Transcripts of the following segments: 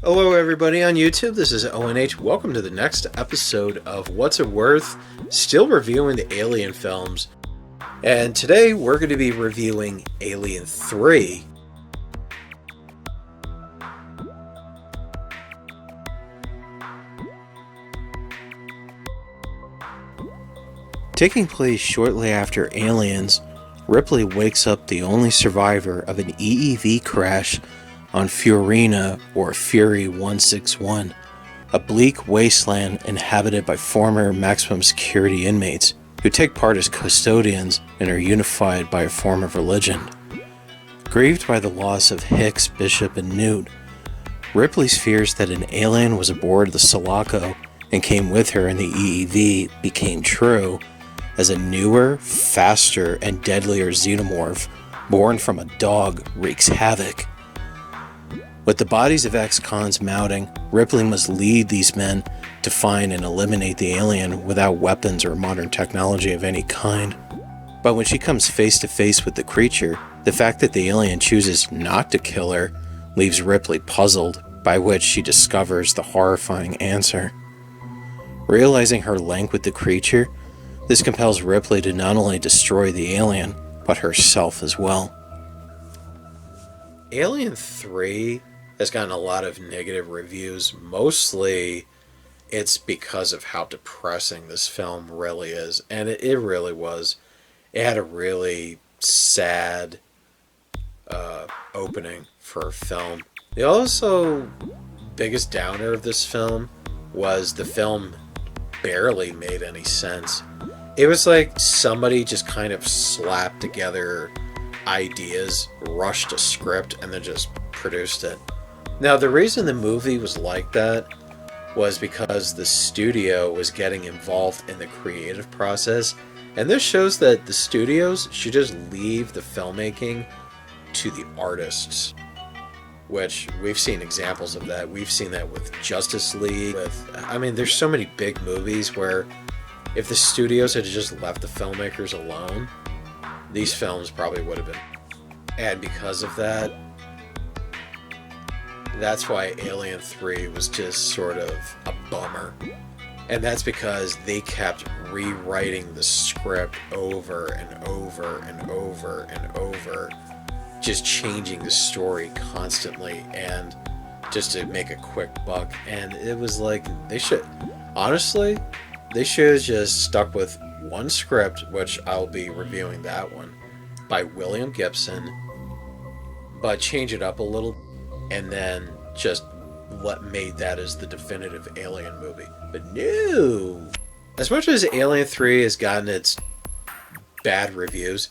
Hello everybody on YouTube, this is ONH. Welcome to the next episode of What's It Worth? Still reviewing the Alien films. And today we're going to be reviewing Alien 3. Taking place shortly after Aliens, Ripley wakes up the only survivor of an EEV crash on Fiorina, or Fury 161, a bleak wasteland inhabited by former maximum security inmates who take part as custodians and are unified by a form of religion. Grieved by the loss of Hicks, Bishop, and Newt, Ripley's fears that an alien was aboard the Sulaco and came with her in the EEV became true as a newer, faster, and deadlier xenomorph born from a dog wreaks havoc. With the bodies of ex-cons mounting, Ripley must lead these men to find and eliminate the alien without weapons or modern technology of any kind. But when she comes face to face with the creature, the fact that the alien chooses not to kill her leaves Ripley puzzled, by which she discovers the horrifying answer. Realizing her link with the creature, this compels Ripley to not only destroy the alien, but herself as well. Alien 3 has gotten a lot of negative reviews. Mostly it's because of how depressing this film really is. And it really was. It had a really sad opening for a film. The also biggest downer of this film was the film barely made any sense. It was like somebody just kind of slapped together ideas, rushed a script, and then just produced it. Now, the reason the movie was like that was because the studio was getting involved in the creative process, and this shows that the studios should just leave the filmmaking to the artists, which we've seen examples of that. We've seen that with Justice League. There's so many big movies where if the studios had just left the filmmakers alone, these films probably would have been. And because of that, that's why Alien 3 was just sort of a bummer. And that's because they kept rewriting the script over and over and over and over, just changing the story constantly and just to make a quick buck. And it was like, they should have just stuck with one script, which I'll be reviewing that one, by William Gibson, but change it up a little, and then just made that as the definitive Alien movie. But no! As much as Alien 3 has gotten its bad reviews,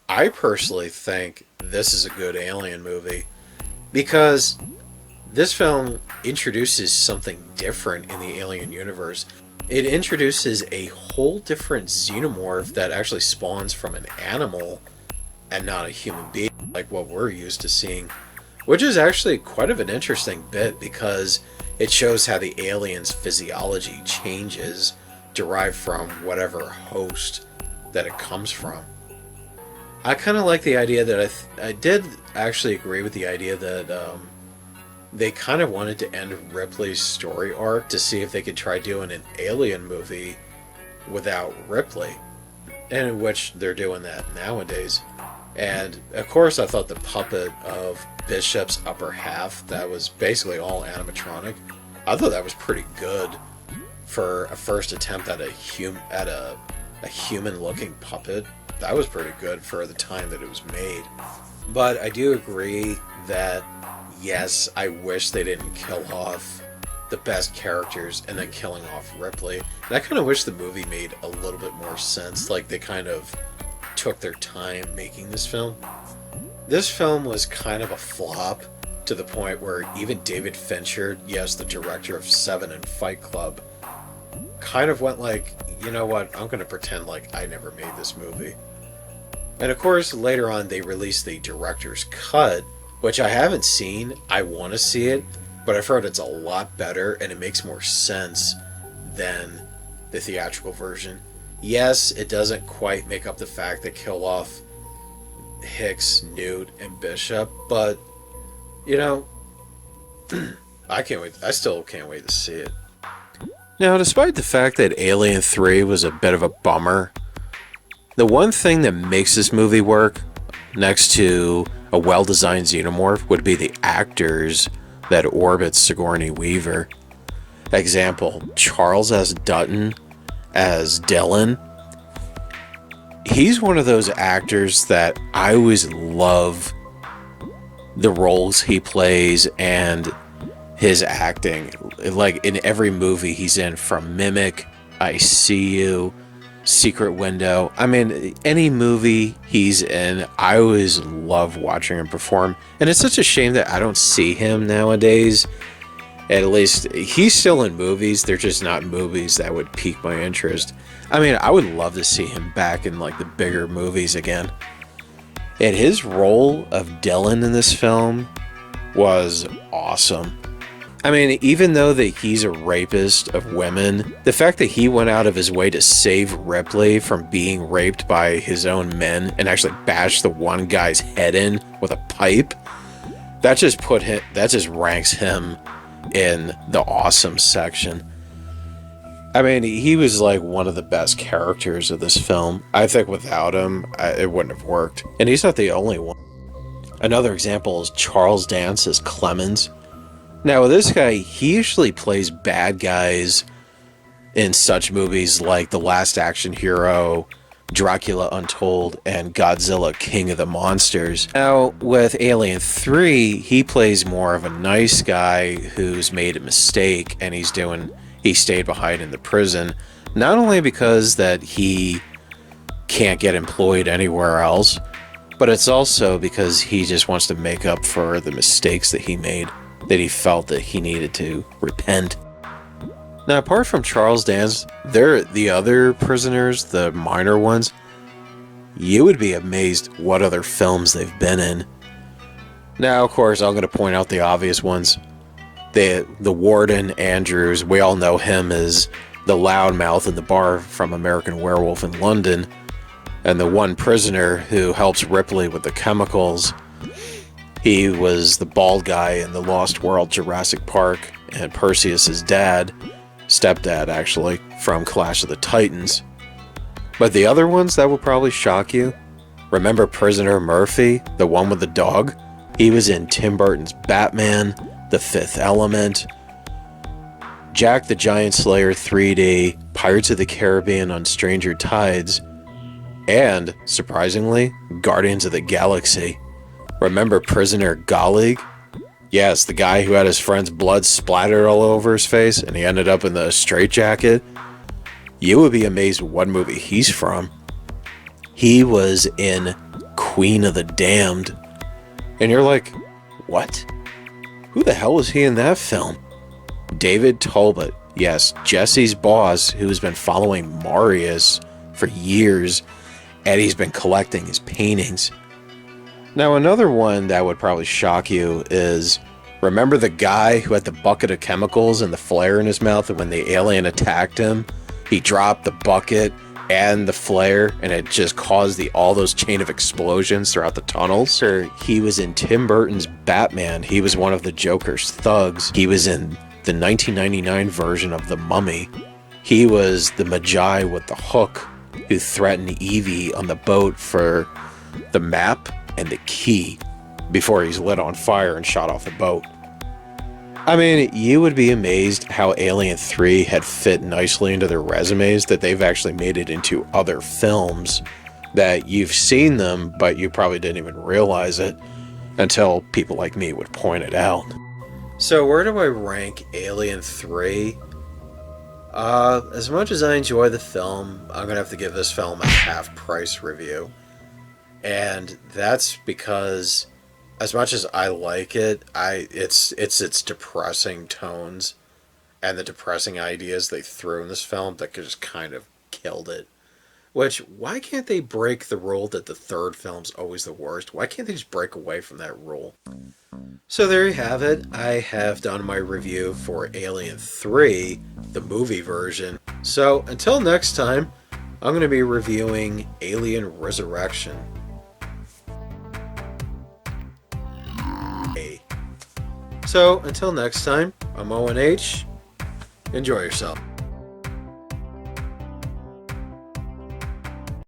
I personally think this is a good Alien movie, because this film introduces something different in the Alien universe. It introduces a whole different xenomorph that actually spawns from an animal and not a human being like what we're used to seeing, which is actually quite of an interesting bit because it shows how the alien's physiology changes derived from whatever host that it comes from. I kind of like the idea that I did actually agree with the idea that they kind of wanted to end Ripley's story arc to see if they could try doing an Alien movie without Ripley, and in which they're doing that nowadays. And of course I thought the puppet of Bishop's upper half, that was basically all animatronic, I thought that was pretty good for a first attempt at a human looking puppet. That was pretty good for the time that it was made. But I do agree that yes, I wish they didn't kill off the best characters and then killing off Ripley. And I kind of wish the movie made a little bit more sense, like they kind of took their time making this film. This film was kind of a flop to the point where even David Fincher, yes, the director of Seven and Fight Club, kind of went like, you know what, I'm going to pretend like I never made this movie. And of course, later on they released the director's cut, which I haven't seen. I want to see it, but I've heard it's a lot better and it makes more sense than the theatrical version. Yes, it doesn't quite make up the fact that kill off Hicks, Newt, and Bishop, but, you know, I can't wait. I still can't wait to see it. Now, despite the fact that Alien 3 was a bit of a bummer, the one thing that makes this movie work, next to a well-designed xenomorph, would be the actors that orbit Sigourney Weaver. Example, Charles S. Dutton as Dylan. He's one of those actors that I always love the roles he plays and his acting. Like in every movie he's in, from Mimic, I See You, Secret Window. I mean, any movie he's in, I always love watching him perform. And it's such a shame that I don't see him nowadays. At least he's still in movies. They're just not movies that would pique my interest. I mean, I would love to see him back in like the bigger movies again. And his role of Dylan in this film was awesome. I mean, even though that he's a rapist of women, the fact that he went out of his way to save Ripley from being raped by his own men and actually bashed the one guy's head in with a pipe, that just ranks him in the awesome section. I mean, he was like one of the best characters of this film. I think without him, it wouldn't have worked. And he's not the only one. Another example is Charles Dance as Clemens. Now, this guy, he usually plays bad guys in such movies like The Last Action Hero, Dracula Untold, and Godzilla King of the Monsters. Now, with Alien 3, he plays more of a nice guy who's made a mistake, and he stayed behind in the prison, not only because that he can't get employed anywhere else, but it's also because he just wants to make up for the mistakes that he made, that he felt that he needed to repent. Now, apart from Charles Dance, the other prisoners, the minor ones, you would be amazed what other films they've been in. Now, of course, I'm going to point out the obvious ones. The warden, Andrews, we all know him as the loudmouth in the bar from American Werewolf in London. And the one prisoner who helps Ripley with the chemicals, he was the bald guy in The Lost World, Jurassic Park, and Perseus's stepdad actually, from Clash of the Titans. But the other ones that will probably shock you, remember Prisoner Murphy, the one with the dog? He was in Tim Burton's Batman, The Fifth Element, Jack the Giant Slayer 3D, Pirates of the Caribbean on Stranger Tides, and, surprisingly, Guardians of the Galaxy. Remember Prisoner Galig? Yes, the guy who had his friend's blood splattered all over his face and he ended up in the straitjacket. You would be amazed what movie he's from. He was in Queen of the Damned. And you're like, what? Who the hell was he in that film? David Talbot, yes, Jesse's boss, who's been following Marius for years, and he's been collecting his paintings. Now, another one that would probably shock you is, remember the guy who had the bucket of chemicals and the flare in his mouth, and when the alien attacked him, he dropped the bucket and the flare, and it just caused all those chain of explosions throughout the tunnels? Or he was in Tim Burton's Batman. He was one of the Joker's thugs. He was in the 1999 version of The Mummy. He was the Magi with the hook who threatened Evie on the boat for the map and the key before he's lit on fire and shot off the boat. I mean, you would be amazed how Alien 3 had fit nicely into their resumes, that they've actually made it into other films, that you've seen them, but you probably didn't even realize it until people like me would point it out. So where do I rank Alien 3? As much as I enjoy the film, I'm going to have to give this film a half-price review. And that's because, as much as I like it, it's its depressing tones and the depressing ideas they threw in this film that just kind of killed it. Which, why can't they break the rule that the third film's always the worst? Why can't they just break away from that rule? So there you have it. I have done my review for Alien 3, the movie version. So until next time, I'm going to be reviewing Alien Resurrection. So until next time, I'm Owen H. Enjoy yourself.